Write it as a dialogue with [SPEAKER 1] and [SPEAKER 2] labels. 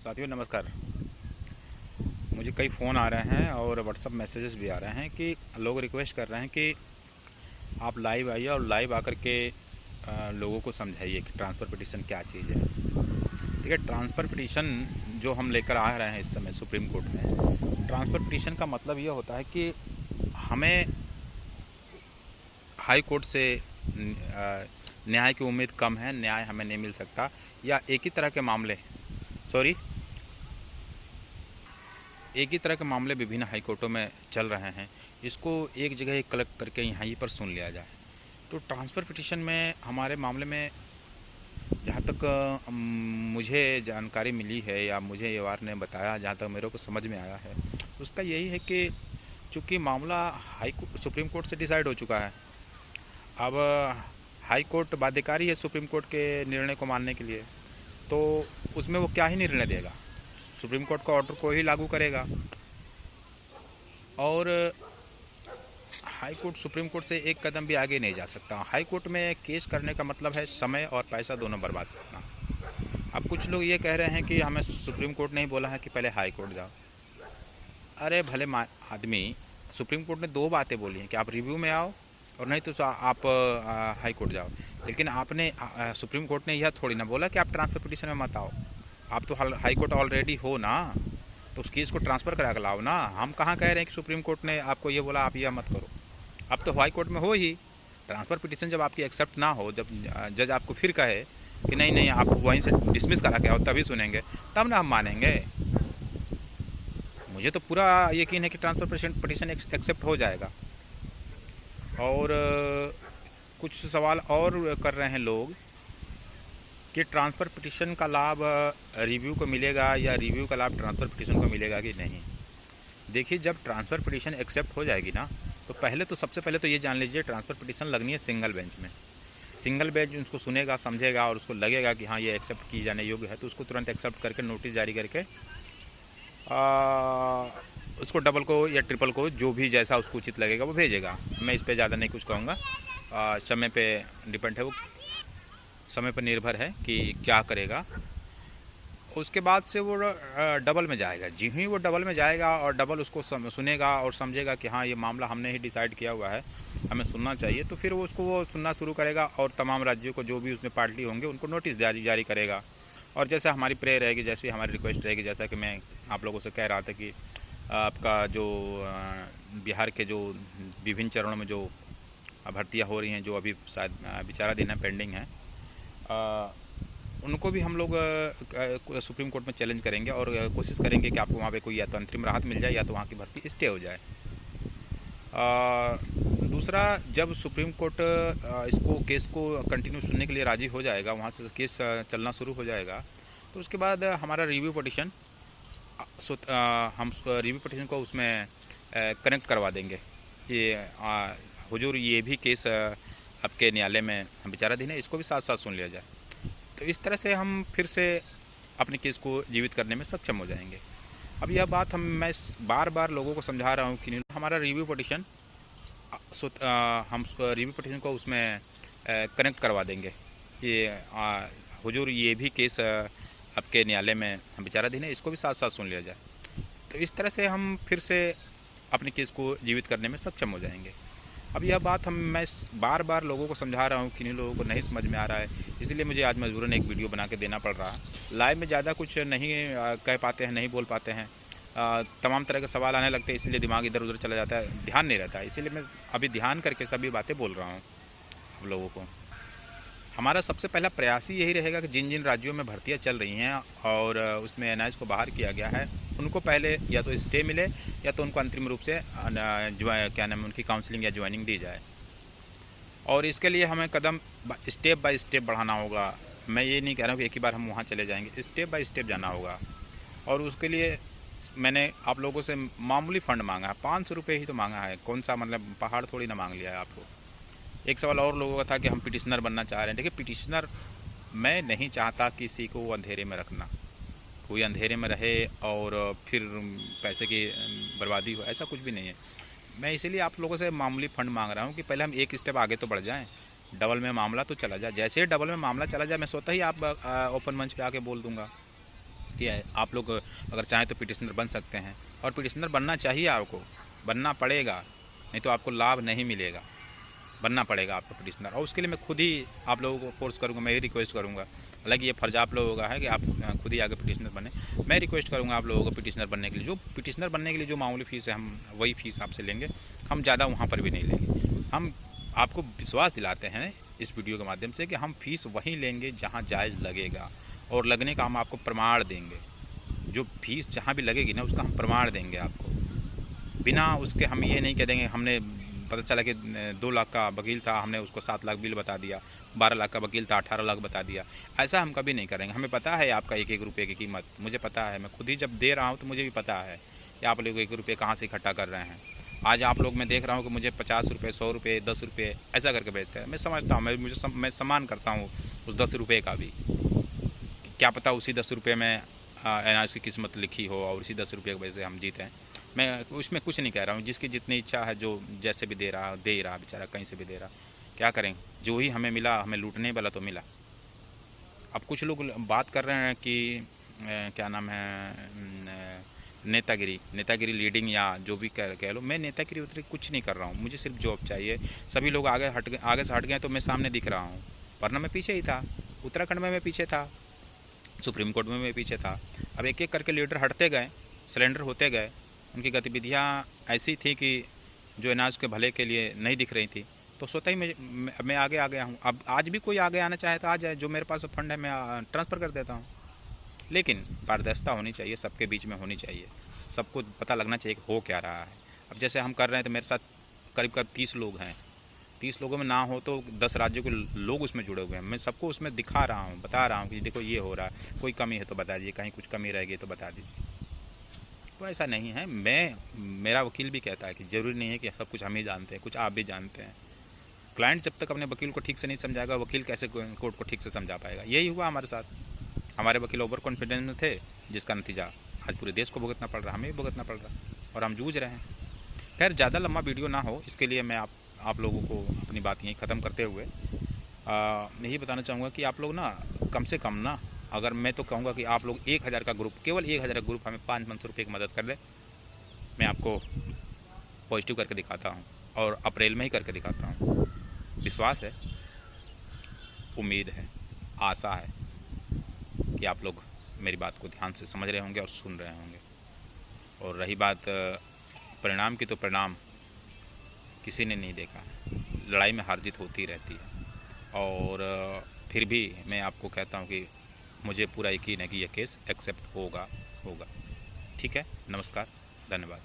[SPEAKER 1] साथियों नमस्कार। मुझे कई फ़ोन आ रहे हैं और व्हाट्सअप मैसेजेस भी आ रहे हैं कि लोग रिक्वेस्ट कर रहे हैं कि आप लाइव आइए और लाइव आकर के लोगों को समझाइए कि ट्रांसफ़र पिटीशन क्या चीज़ है। देखिए, ट्रांसफ़र पिटीशन जो हम लेकर आ रहे हैं इस समय सुप्रीम कोर्ट में, ट्रांसफ़र पिटीशन का मतलब ये होता है कि हमें हाई कोर्ट से न्याय की उम्मीद कम है, न्याय हमें नहीं मिल सकता, या एक ही तरह के मामले विभिन्न हाई कोर्टों में चल रहे हैं, इसको एक जगह कलेक्ट करके यहीं पर सुन लिया जाए। तो ट्रांसफ़र पिटीशन में हमारे मामले में जहाँ तक मुझे जानकारी मिली है या मुझे ये वार ने बताया, जहाँ तक मेरे को समझ में आया है, उसका यही है कि चूँकि मामला सुप्रीम कोर्ट से डिसाइड हो चुका है, अब हाई कोर्ट बाध्यकारी है सुप्रीम कोर्ट के निर्णय को मानने के लिए, तो उसमें वो क्या ही निर्णय देगा, सुप्रीम कोर्ट का ऑर्डर को ही लागू करेगा। और हाई कोर्ट सुप्रीम कोर्ट से एक कदम भी आगे नहीं जा सकता। हाई कोर्ट में केस करने का मतलब है समय और पैसा दोनों बर्बाद करना। अब कुछ लोग ये कह रहे हैं कि हमें सुप्रीम कोर्ट ने ही बोला है कि पहले हाई कोर्ट जाओ। अरे भले आदमी, सुप्रीम कोर्ट ने दो बातें बोली हैं कि आप रिव्यू में आओ और नहीं तो आप हाई कोर्ट जाओ। लेकिन आपने सुप्रीम कोर्ट ने यह थोड़ी ना बोला कि आप ट्रांसफर पिटीशन में मत आओ। आप तो हाई कोर्ट ऑलरेडी हो ना, तो उस केस को ट्रांसफ़र करा कर लाओ ना। हम कहाँ कह रहे हैं कि सुप्रीम कोर्ट ने आपको ये बोला आप यह मत करो। अब तो हाई कोर्ट में हो ही। ट्रांसफ़र पिटीशन जब आपकी एक्सेप्ट ना हो, जब जज आपको फिर कहे कि नहीं नहीं आप वहीं से डिसमिस करा के आओ, तभी सुनेंगे, तब ना हम मानेंगे। मुझे तो पूरा यकीन है कि ट्रांसफ़र पिटीशन एक्सेप्ट हो जाएगा। और कुछ सवाल और कर रहे हैं लोग कि ट्रांसफ़र पिटीशन का लाभ रिव्यू को मिलेगा या रिव्यू का लाभ ट्रांसफ़र पिटीशन को मिलेगा कि नहीं। देखिए, जब ट्रांसफ़र पिटीशन एक्सेप्ट हो जाएगी ना, तो सबसे पहले तो ये जान लीजिए, ट्रांसफ़र पिटीशन लगनी है सिंगल बेंच में। सिंगल बेंच उसको सुनेगा, समझेगा और उसको लगेगा कि हाँ ये एक्सेप्ट की जाने योग्य है, तो उसको तुरंत एक्सेप्ट करके नोटिस जारी करके उसको डबल को या ट्रिपल को, जो भी जैसा उसको उचित लगेगा वो भेजेगा। मैं इस पर ज़्यादा नहीं कुछ कहूँगा। समय पे डिपेंड है, वो समय पर निर्भर है कि क्या करेगा। उसके बाद से वो डबल में जाएगा। जी ही वो डबल में जाएगा और डबल उसको सुनेगा और समझेगा कि हाँ ये मामला हमने ही डिसाइड किया हुआ है, हमें सुनना चाहिए, तो फिर वो सुनना शुरू करेगा और तमाम राज्यों को, जो भी उसमें पार्टी होंगे, उनको नोटिस जारी करेगा। और जैसा हमारी प्रे रहेगी, जैसी हमारी रिक्वेस्ट रहेगी, जैसा कि मैं आप लोगों से कह रहा था कि आपका जो बिहार के जो विभिन्न चरणों में जो भर्तियाँ हो रही हैं, जो अभी शायद विचाराधीन है, पेंडिंग है, उनको भी हम लोग सुप्रीम कोर्ट में चैलेंज करेंगे और कोशिश करेंगे कि आपको वहाँ पे कोई या तो अंतरिम राहत मिल जाए या तो वहाँ की भर्ती स्टे हो जाए। दूसरा, जब सुप्रीम कोर्ट इसको केस को कंटिन्यू सुनने के लिए राज़ी हो जाएगा, वहाँ से केस चलना शुरू हो जाएगा, तो उसके बाद हमारा रिव्यू पिटीशन, हम रिव्यू पिटीशन को उसमें कनेक्ट करवा देंगे कि हुजूर ये भी केस आपके न्यायालय में विचाराधीन है, इसको भी साथ साथ सुन लिया जाए। तो इस तरह से हम फिर से अपने केस को जीवित करने में सक्षम हो जाएंगे। अब यह बात मैं बार बार लोगों को समझा रहा हूँ कि हमारा रिव्यू पिटीशन, हम रिव्यू पिटीशन को उसमें कनेक्ट करवा देंगे कि हुजूर ये भी केस आपके न्यायालय में विचाराधीन है, इसको भी साथ साथ सुन लिया जाए। तो इस तरह से हम फिर से अपने केस को जीवित करने में सक्षम हो जाएंगे। अब यह बात मैं बार बार लोगों को समझा रहा हूँ, किन्हीं लोगों को नहीं समझ में आ रहा है, इसलिए मुझे आज मजबूरन एक वीडियो बना के देना पड़ रहा है। लाइव में ज़्यादा कुछ नहीं कह पाते हैं, नहीं बोल पाते हैं, तमाम तरह के सवाल आने लगते हैं, इसलिए दिमाग इधर उधर चला जाता है, ध्यान नहीं रहता है। इसीलिए मैं अभी ध्यान करके सभी बातें बोल रहा हूँ आप लोगों को। हमारा सबसे पहला प्रयास ही यही रहेगा कि जिन जिन राज्यों में भर्तियाँ चल रही हैं और उसमें एनआईएस को बाहर किया गया है, उनको पहले या तो स्टे मिले या तो उनको अंतरिम रूप से क्या नाम है, उनकी काउंसलिंग या ज्वाइनिंग दी जाए। और इसके लिए हमें कदम स्टेप बाय स्टेप बढ़ाना होगा। मैं ये नहीं कह रहा हूँ कि एक ही बार हम वहाँ चले जाएंगे, स्टेप बाय स्टेप जाना होगा। और उसके लिए मैंने आप लोगों से मामूली फ़ंड मांगा है, 500 रुपये ही तो मांगा है, कौन सा मतलब पहाड़ थोड़ी ना मांग लिया है आपको। एक सवाल और लोगों का था कि हम पिटिशनर बनना चाह रहे हैं। देखिए, पिटिशनर मैं नहीं चाहता किसी को अंधेरे में रखना, कोई अंधेरे में रहे और फिर पैसे की बर्बादी हो, ऐसा कुछ भी नहीं है। मैं इसीलिए आप लोगों से मामूली फ़ंड मांग रहा हूँ कि पहले हम एक स्टेप आगे तो बढ़ जाएं, डबल में मामला तो चला जाए। जैसे ही डबल में मामला चला जाए, मैं स्वतः ही आप ओपन मंच पे आके बोल दूँगा कि आप लोग अगर चाहें तो पिटिशनर बन सकते हैं, और पिटिशनर बनना चाहिए, आपको बनना पड़ेगा, नहीं तो आपको लाभ नहीं मिलेगा। बनना पड़ेगा आपको पिटिशनर, और उसके लिए मैं खुद ही आप लोगों को फोर्स करूँगा, मैं ही रिक्वेस्ट करूँगा। हालांकि ये फर्ज आप लोगों का है कि आप खुद ही आगे पिटिशनर बने। मैं रिक्वेस्ट करूँगा आप लोगों को पिटिशनर बनने के लिए। जो पिटिशनर बनने के लिए जो मामूली फ़ीस है, हम वही फ़ीस आपसे लेंगे, हम ज़्यादा वहाँ पर भी नहीं लेंगे। हम आपको विश्वास दिलाते हैं इस वीडियो के माध्यम से कि हम फ़ीस वहीं लेंगे जहाँ जायज़ लगेगा, और लगने का हम आपको प्रमाण देंगे। जो फीस जहाँ भी लगेगी ना, उसका हम प्रमाण देंगे आपको। बिना उसके हम ये नहीं कह देंगे हमने पता चला कि 2 लाख का वकील था, हमने उसको 7 लाख बिल बता दिया, 12 लाख का वकील था 18 लाख बता दिया। ऐसा हम कभी नहीं करेंगे। हमें पता है आपका एक एक रुपये की कीमत, मुझे पता है। मैं खुद ही जब दे रहा हूँ तो मुझे भी पता है कि आप लोग 1 रुपये कहाँ से इकट्ठा कर रहे हैं। आज आप लोग, मैं देख रहा हूँ कि मुझे 50 रुपये, 100 रुपये, 10 रुपये ऐसा करके बेचते हैं। मैं समझता हूँ, मैं सम्मान करता हूँ उस 10 रुपये का भी। क्या पता उसी 10 रुपये में अनाज की किस्मत लिखी हो, और उसी 10 रुपये की वजह से हम जीते हैं। मैं उसमें कुछ नहीं कह रहा हूँ। जिसकी जितनी इच्छा है, जो जैसे भी दे रहा बेचारा, कहीं से भी दे रहा, क्या करें। जो ही हमें मिला, हमें लूटने वाला तो मिला। अब कुछ लोग बात कर रहे हैं कि क्या नाम है, नेतागिरी लीडिंग, या जो भी कह लो। मैं नेतागिरी उतरी कुछ नहीं कर रहा हूँ। मुझे सिर्फ जॉब चाहिए। सभी लोग आगे से हट गए तो मैं सामने दिख रहा हूँ, वरना मैं पीछे ही था। उत्तराखंड में मैं पीछे था, सुप्रीम कोर्ट में मैं पीछे था। अब एक एक करके लीडर हटते गए, सरेंडर होते गए। उनकी गतिविधियाँ ऐसी थी कि जो अनाज के भले के लिए नहीं दिख रही थी, तो स्वतः ही मैं आगे आ गया हूँ। अब आज भी कोई आगे आना चाहे तो आ जाए, जो मेरे पास फंड है मैं ट्रांसफ़र कर देता हूँ। लेकिन पारदर्शिता होनी चाहिए, सबके बीच में होनी चाहिए, सबको पता लगना चाहिए कि हो क्या रहा है। अब जैसे हम कर रहे हैं तो मेरे साथ करीब 30 लोग हैं। 30 लोगों में ना हो तो 10 राज्यों के लोग उसमें जुड़े हुए हैं। मैं सबको उसमें दिखा रहा हूँ, बता रहा हूँ कि देखो ये हो रहा है, कोई कमी है तो बता दीजिए, कहीं कुछ कमी रह गई तो बता दीजिए। तो ऐसा नहीं है। मेरा वकील भी कहता है कि ज़रूरी नहीं है कि सब कुछ हम ही जानते हैं, कुछ आप भी जानते हैं। क्लाइंट जब तक अपने वकील को ठीक से नहीं समझाएगा, वकील कैसे कोर्ट को ठीक से समझा पाएगा। यही हुआ हमारे साथ। हमारे वकील ओवर कॉन्फिडेंस में थे, जिसका नतीजा आज पूरे देश को भुगतना पड़ रहा, हमें भी भुगतना पड़ रहा, और हम जूझ रहे हैं। खैर, ज़्यादा लंबा वीडियो ना हो, इसके लिए मैं आप लोगों को अपनी बात यहीं ख़त्म करते हुए यही बताना चाहूँगा कि आप लोग ना, कम से कम ना, अगर मैं तो कहूँगा कि आप लोग 1000 का ग्रुप, केवल 1000 का ग्रुप हमें 500 रुपये की मदद कर ले। मैं आपको पॉजिटिव करके दिखाता हूँ, और अप्रैल में ही करके दिखाता हूँ। विश्वास है, उम्मीद है, आशा है कि आप लोग मेरी बात को ध्यान से समझ रहे होंगे और सुन रहे होंगे। और रही बात परिणाम की, तो परिणाम किसी ने नहीं देखा। लड़ाई में हार जीत होती रहती है, और फिर भी मैं आपको कहता हूँ कि मुझे पूरा यकीन है कि यह केस एक्सेप्ट होगा। ठीक है, नमस्कार, धन्यवाद।